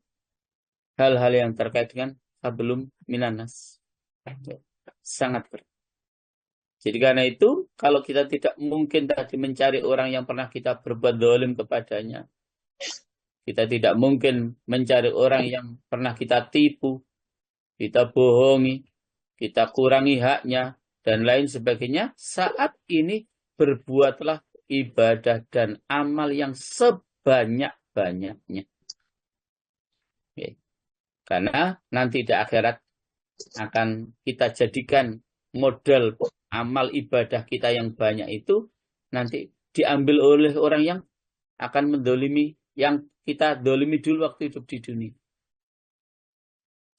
hal-hal yang terkait dengan hablum minanas. Sangat berat. Jadi karena itu, kalau kita tidak mungkin tadi mencari orang yang pernah kita berbuat dolim kepadanya, kita tidak mungkin mencari orang yang pernah kita tipu, kita bohongi, kita kurangi haknya, dan lain sebagainya. Saat ini berbuatlah ibadah dan amal yang sebanyak-banyaknya. Oke. Karena nanti di akhirat akan kita jadikan modal amal ibadah kita yang banyak itu nanti diambil oleh orang yang akan mendolimi yang kita dolimi dulu waktu hidup di dunia.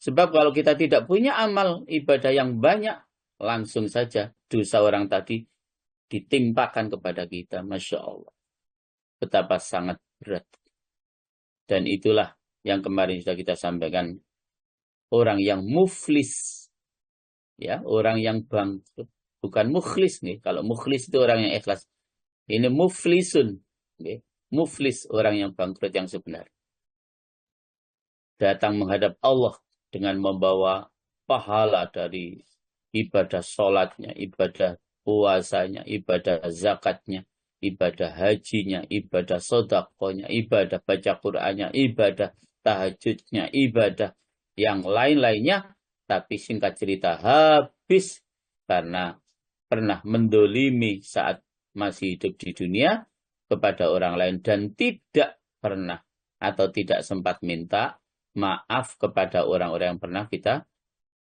Sebab kalau kita tidak punya amal ibadah yang banyak, langsung saja dosa orang tadi ditimpakan kepada kita. Masya Allah. Betapa sangat berat. Dan itulah yang kemarin sudah kita sampaikan. Orang yang muflis. Ya, orang yang bangkrut. Bukan mukhlis nih. Kalau mukhlis itu orang yang ikhlas. Ini muflisun. Okay. Muflis, orang yang bangkrut yang sebenarnya. Datang menghadap Allah dengan membawa pahala dari ibadah sholatnya, ibadah puasanya, ibadah zakatnya, ibadah hajinya, ibadah sodakonya, ibadah baca Qur'annya, ibadah tahajudnya, ibadah yang lain-lainnya. Tapi singkat cerita habis karena pernah mendolimi saat masih hidup di dunia kepada orang lain dan tidak pernah atau tidak sempat minta maaf kepada orang-orang yang pernah kita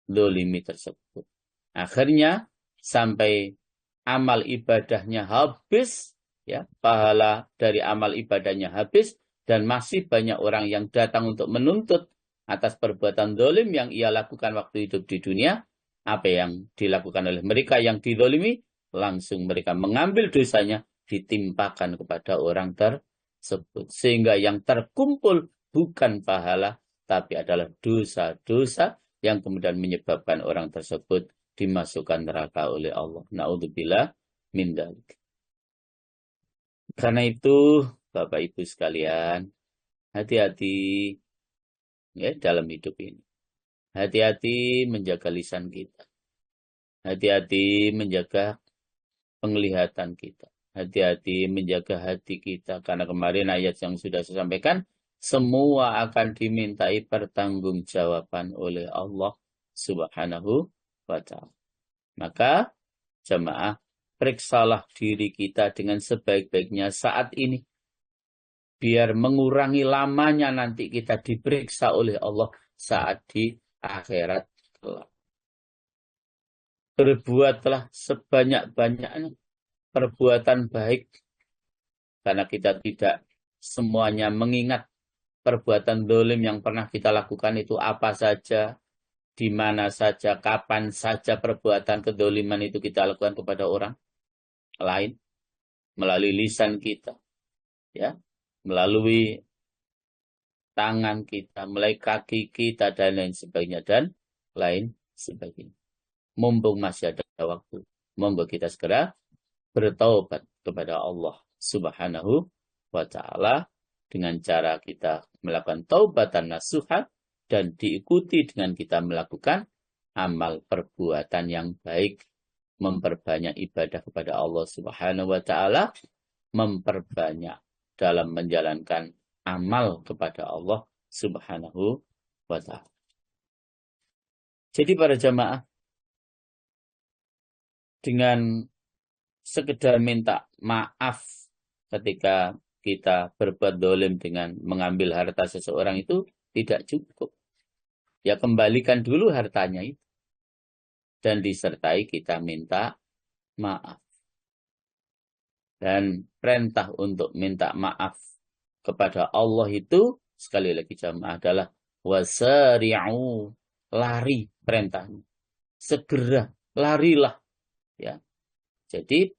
dolimi tersebut. Akhirnya sampai amal ibadahnya habis, ya, pahala dari amal ibadahnya habis, dan masih banyak orang yang datang untuk menuntut atas perbuatan dolim yang ia lakukan waktu hidup di dunia. Apa yang dilakukan oleh mereka yang didolimi, langsung mereka mengambil dosanya, ditimpakan kepada orang tersebut. Sehingga yang terkumpul bukan pahala, tapi adalah dosa-dosa yang kemudian menyebabkan orang tersebut dimasukkan neraka oleh Allah. Na'udzubillah min dzalik. Karena itu, Bapak Ibu sekalian, hati-hati ya dalam hidup ini. Hati-hati menjaga lisan kita. Hati-hati menjaga penglihatan kita. Hati-hati menjaga hati kita. Karena kemarin ayat yang sudah saya sampaikan, semua akan dimintai pertanggungjawaban oleh Allah Subhanahu wa ta'ala. Maka jamaah, periksalah diri kita dengan sebaik-baiknya saat ini. Biar mengurangi lamanya nanti kita diperiksa oleh Allah saat di akhirat kelak. Berbuatlah sebanyak-banyaknya perbuatan baik. Karena kita tidak semuanya mengingat perbuatan dolim yang pernah kita lakukan itu apa saja, di mana saja, kapan saja perbuatan kedoliman itu kita lakukan kepada orang lain. Melalui lisan kita, ya, melalui tangan kita, melalui kaki kita, dan lain sebagainya, dan lain sebagainya. Mumpung masih ada waktu, monggo kita segera bertaubat kepada Allah Subhanahu wa ta'ala dengan cara kita melakukan taubatan nasuha dan diikuti dengan kita melakukan amal perbuatan yang baik, memperbanyak ibadah kepada Allah Subhanahu wa ta'ala, memperbanyak dalam menjalankan amal kepada Allah Subhanahu wa ta'ala. Jadi para jamaah, dengan sekedar minta maaf ketika kita berbuat dolim dengan mengambil harta seseorang itu tidak cukup. Ya kembalikan dulu hartanya itu. Dan disertai kita minta maaf. Dan perintah untuk minta maaf kepada Allah itu, sekali lagi jamaah, adalah wasari'u, lari perintahnya. Segera, larilah. Ya. Jadi,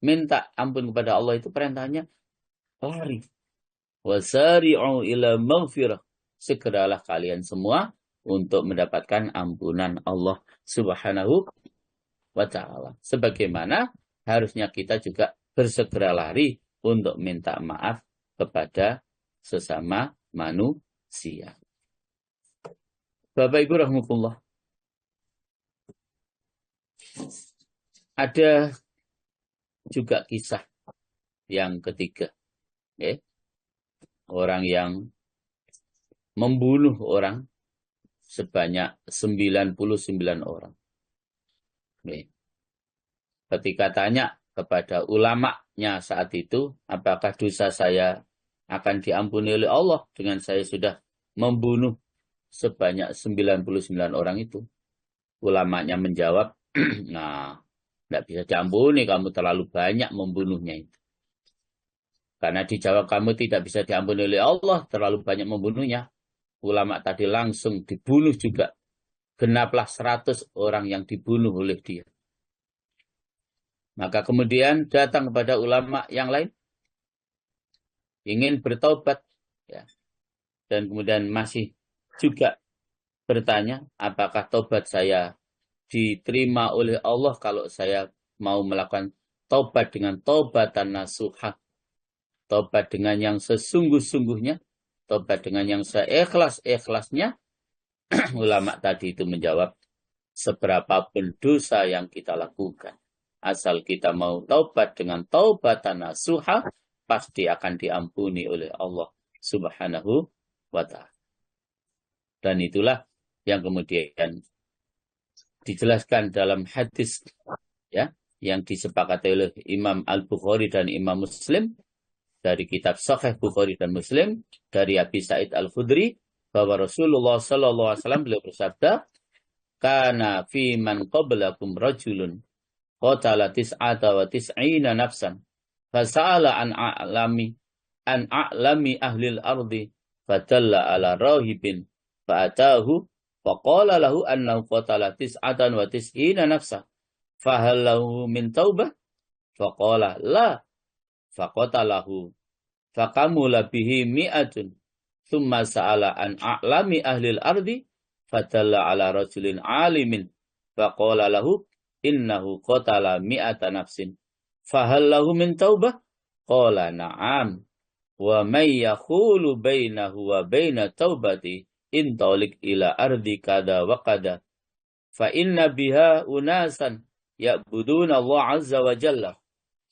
minta ampun kepada Allah itu perintahnya lari. Wasari'u ila maghfirah. Segeralah kalian semua untuk mendapatkan ampunan Allah Subhanahu wa ta'ala. Sebagaimana harusnya kita juga bersegera lari untuk minta maaf kepada sesama manusia. Bapak Ibu rahmatullah. Ada juga kisah yang ketiga. Ya. Orang yang membunuh orang sebanyak 99 orang. Ya. Ketika tanya kepada ulamanya saat itu, apakah dosa saya akan diampuni oleh Allah dengan saya sudah membunuh sebanyak 99 orang itu? Ulamanya menjawab, nah, tidak bisa diampuni, kamu terlalu banyak membunuhnya itu. Karena dijawab kamu tidak bisa diampuni oleh Allah, terlalu banyak membunuhnya. Ulama tadi langsung dibunuh juga. Genaplah 100 orang yang dibunuh oleh dia. Maka kemudian datang kepada ulama yang lain. Ingin bertobat. Ya. Dan kemudian masih juga bertanya, apakah tobat saya diterima oleh Allah kalau saya mau melakukan tobat dengan tobatan nasuha. Tobat dengan yang sesungguh-sungguhnya. Tobat dengan yang seikhlas-ikhlasnya. Ulama tadi itu menjawab, seberapapun dosa yang kita lakukan, asal kita mau taubat dengan taubatan nasuha, pasti akan diampuni oleh Allah Subhanahu wa ta'ala. Dan itulah yang kemudian dijelaskan dalam hadis ya, yang disepakati oleh Imam Al-Bukhari dan Imam Muslim dari kitab Sahih Bukhari dan Muslim dari Abi Sa'id Al-Khudri bahwa Rasulullah sallallahu alaihi wasallam beliau bersabda, kana fi man qablakum rajulun qatala tis'ata wa tis'ina nafsan fasa'ala an a'lami ahli al-ardi fadalla ala rahibin fa'atahu faqala lahu annahu qatala tis'atan wa tis'ina nafsan fahal lahu min taubah faqala la faqatalahu faqamula bihi mi'atun thumma sa'ala an a'lami ahli al-ardi fadalla ala rajulin alimin faqala lahu innahu qatala mi'ata nafsin fahal lahu min taubah qala na'am wa may yakhulu bainahu wa baina taubati intalik ila ardi kada wa kada fa inna biha unasan ya'buduna Allah azza wa jalla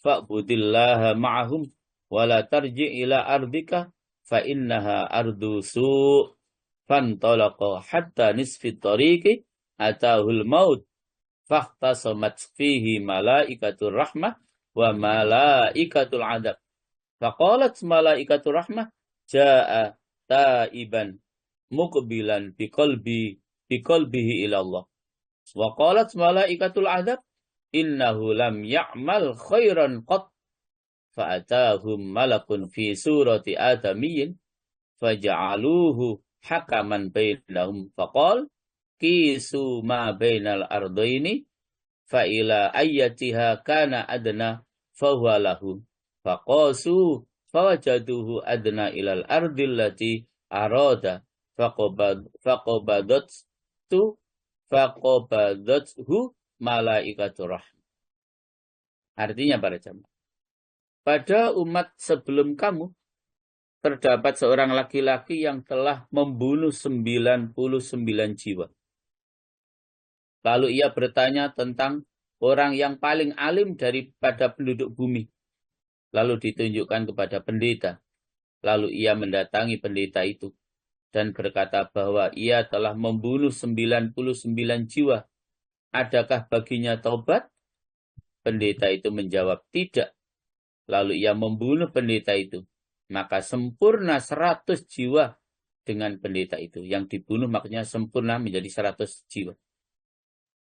fa'budillaha ma'ahum wa la tarji ila ardika fa innaha ardu su' fantalaqa hatta nisfi tariqi atahul maut fahtasamat fihi malaikatur rahmah wa malaikatul adab faqalat malaikatur rahmah jaa taiban muqbilan biqalbihi ila Allah wa qalat malaikatul adab innahu lam ya'mal khairan qat fa'atahum malakun fi surati adamiyyin faja'aluhu hakaman bainahum faqal kisu ma bainal ardaini fa ila ayyatiha kana adna fahuwa lahu faqasu fawajaduhu adna ilal ardil lati arada faqabadathu malaikatur rahmah. Artinya para jamaah, pada umat sebelum kamu terdapat seorang laki-laki yang telah membunuh 99 jiwa. Lalu ia bertanya tentang orang yang paling alim daripada penduduk bumi. Lalu ditunjukkan kepada pendeta. Lalu ia mendatangi pendeta itu. dan berkata bahwa ia telah membunuh 99 jiwa. Adakah baginya taubat? Pendeta itu menjawab, tidak. Lalu ia membunuh pendeta itu. Maka sempurna 100 jiwa dengan pendeta itu. Yang dibunuh makanya sempurna menjadi 100 jiwa.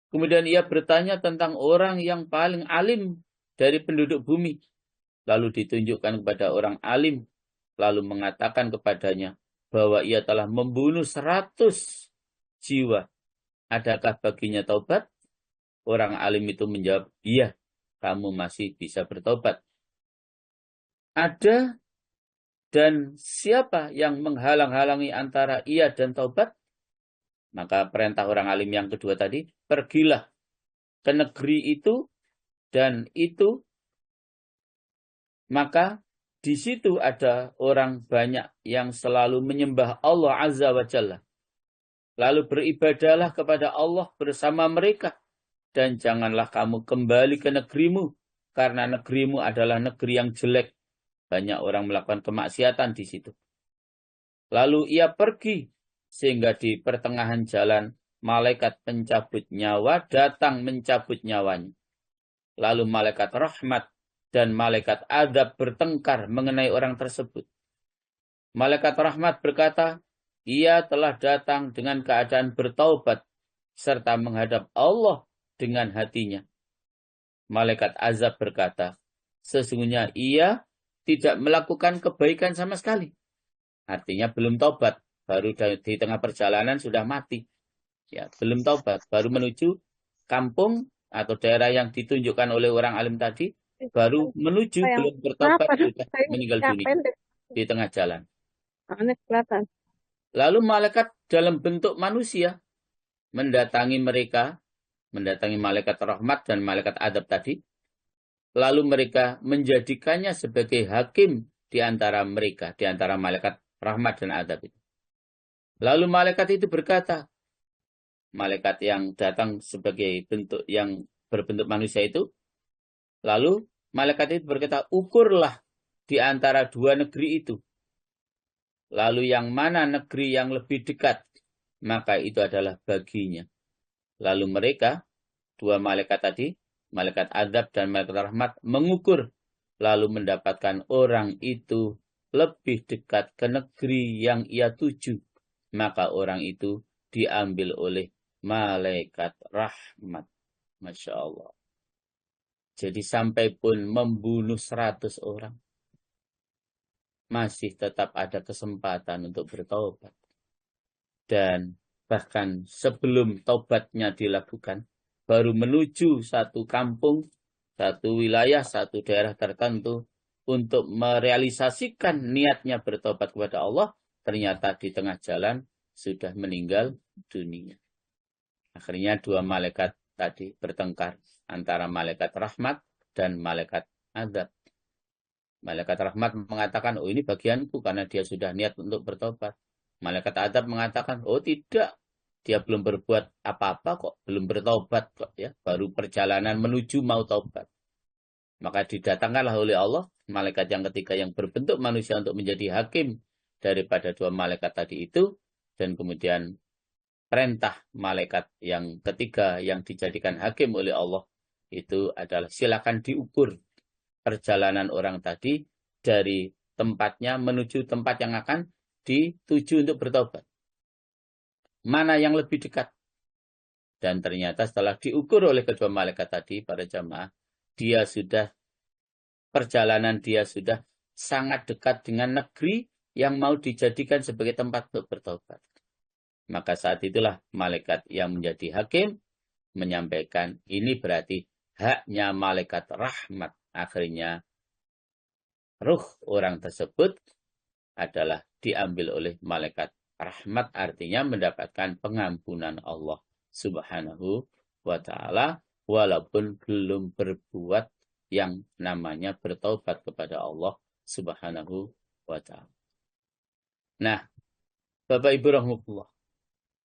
Kemudian ia bertanya tentang orang yang paling alim dari penduduk bumi. Lalu ditunjukkan kepada orang alim. Lalu mengatakan kepadanya bahwa ia telah membunuh 100 jiwa. Adakah baginya taubat? Orang alim itu menjawab, iya, kamu masih bisa bertobat. Ada dan siapa yang menghalang-halangi antara ia dan taubat? Maka perintah orang alim yang kedua tadi, pergilah ke negeri itu dan itu, maka di situ ada orang banyak yang selalu menyembah Allah Azza wa Jalla. Lalu beribadahlah kepada Allah bersama mereka. Dan janganlah kamu kembali ke negerimu, karena negerimu adalah negeri yang jelek. Banyak orang melakukan kemaksiatan di situ. Lalu ia pergi, sehingga di pertengahan jalan, malaikat pencabut nyawa datang mencabut nyawanya. Lalu malaikat rahmat dan malaikat adab bertengkar mengenai orang tersebut. Malaikat rahmat berkata, ia telah datang dengan keadaan bertaubat, serta menghadap Allah dengan hatinya. Malaikat azab berkata, sesungguhnya ia tidak melakukan kebaikan sama sekali. Artinya belum taubat, baru di tengah perjalanan sudah mati. Ya, belum taubat, baru menuju kampung atau daerah yang ditunjukkan oleh orang alim tadi, baru menuju, belum bertobat, sudah meninggal dunia di tengah jalan. Lalu malaikat dalam bentuk manusia mendatangi mereka, mendatangi malaikat rahmat dan malaikat adab tadi. Lalu mereka menjadikannya sebagai hakim di antara mereka, di antara malaikat rahmat dan adab itu. Lalu malaikat itu berkata, malaikat yang datang sebagai bentuk yang berbentuk manusia itu, lalu malaikat itu berkata, ukurlah di antara dua negeri itu. Lalu yang mana negeri yang lebih dekat, maka itu adalah baginya. Lalu mereka, dua malaikat tadi, malaikat adab dan malaikat rahmat, mengukur, lalu mendapatkan orang itu lebih dekat ke negeri yang ia tuju. Maka orang itu diambil oleh malaikat rahmat. Masya Allah. Jadi sampai pun membunuh 100 orang, masih tetap ada kesempatan untuk bertaubat. Dan bahkan sebelum taubatnya dilakukan, baru menuju satu kampung, satu wilayah, satu daerah tertentu, untuk merealisasikan niatnya bertobat kepada Allah, ternyata di tengah jalan sudah meninggal dunia. Akhirnya dua malaikat tadi bertengkar antara malaikat rahmat dan malaikat azab. Malaikat rahmat mengatakan, oh ini bagianku karena dia sudah niat untuk bertobat. Malaikat adab mengatakan, oh tidak, dia belum berbuat apa-apa kok, belum bertobat kok ya, baru perjalanan menuju mau taubat. Maka didatangkanlah oleh Allah malaikat yang ketiga yang berbentuk manusia untuk menjadi hakim daripada dua malaikat tadi itu, dan kemudian perintah malaikat yang ketiga yang dijadikan hakim oleh Allah itu adalah silakan diukur perjalanan orang tadi dari tempatnya menuju tempat yang akan dituju untuk bertobat. Mana yang lebih dekat? Dan ternyata setelah diukur oleh kedua malaikat tadi, para jamaah, perjalanan dia sudah sangat dekat dengan negeri yang mau dijadikan sebagai tempat untuk bertobat. Maka saat itulah malaikat yang menjadi hakim menyampaikan, ini berarti haknya malaikat rahmat. Akhirnya ruh orang tersebut adalah diambil oleh malaikat rahmat, artinya mendapatkan pengampunan Allah Subhanahu wa ta'ala, walaupun belum berbuat yang namanya bertaubat kepada Allah Subhanahu wa ta'ala. Nah, Bapak Ibu rahmatullah,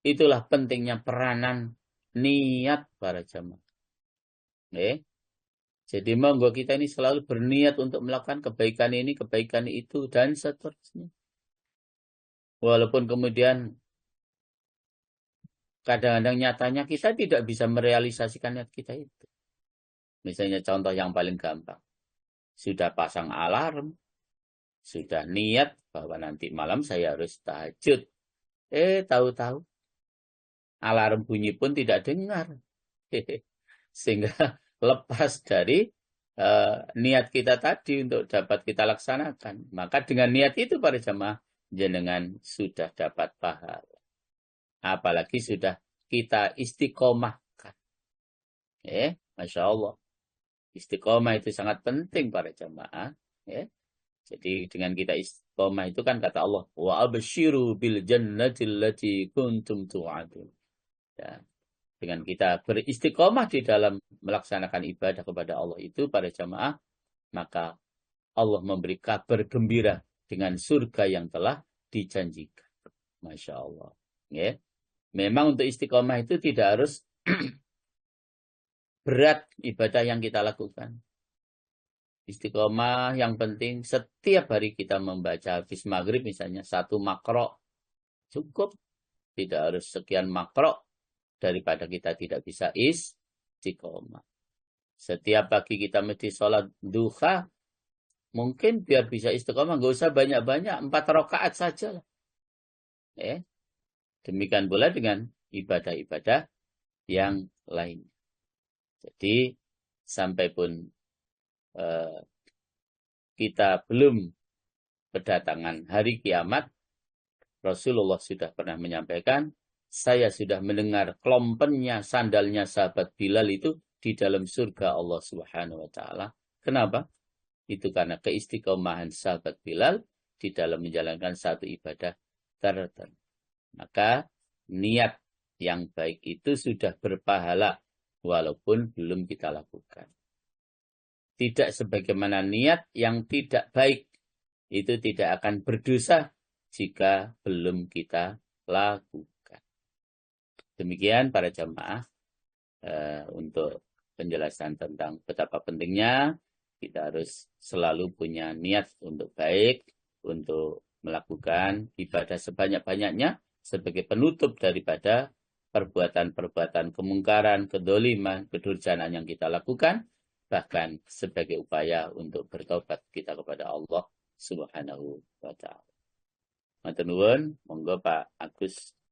itulah pentingnya peranan niat para jamaah. Jadi monggo kita ini selalu berniat untuk melakukan kebaikan ini, kebaikan itu, dan seterusnya. Walaupun kemudian kadang-kadang nyatanya kita tidak bisa merealisasikan niat kita itu. Misalnya contoh yang paling gampang. Sudah pasang alarm, sudah niat bahwa nanti malam saya harus tahajud. Tahu-tahu alarm bunyi pun tidak dengar. Sehingga lepas dari niat kita tadi untuk dapat kita laksanakan. Maka dengan niat itu para jamaah jenengan sudah dapat pahala. Apalagi sudah kita istiqomahkan. Masya Allah. Istiqomah itu sangat penting para jamaah. Jadi dengan kita istiqomah itu kan kata Allah, wa absyiru bil jannatil lati kuntum tu'adun. Ya. Dengan kita beristiqomah di dalam melaksanakan ibadah kepada Allah itu pada jamaah, maka Allah memberi kabar gembira dengan surga yang telah dijanjikan. Masya Allah. Ya. Memang untuk istiqomah itu tidak harus berat ibadah yang kita lakukan. Istiqomah yang penting setiap hari kita membaca habis maghrib misalnya 1 makro. Cukup. Tidak harus sekian makro daripada kita tidak bisa istiqomah. Setiap pagi kita mesti sholat duha. Mungkin biar bisa istiqomah nggak usah banyak-banyak. 4 rakaat saja. Demikian pula dengan ibadah-ibadah yang lain. Jadi sampai pun kita belum kedatangan hari kiamat, Rasulullah sudah pernah menyampaikan, saya sudah mendengar klompennya, sandalnya sahabat Bilal itu di dalam surga Allah Subhanahu wa Ta'ala. Kenapa? Itu karena keistiqomahan sahabat Bilal di dalam menjalankan satu ibadah tertentu. Maka niat yang baik itu sudah berpahala walaupun belum kita lakukan. Tidak sebagaimana niat yang tidak baik. Itu tidak akan berdosa jika belum kita lakukan. Demikian para jamaah untuk penjelasan tentang betapa pentingnya kita harus selalu punya niat untuk baik, untuk melakukan ibadah sebanyak-banyaknya sebagai penutup daripada perbuatan-perbuatan kemungkaran, kedoliman, kedurjanaan yang kita lakukan, bahkan sebagai upaya untuk bertobat kita kepada Allah Subhanahu wa Ta'ala. Matur nuwun, monggo Pak Agus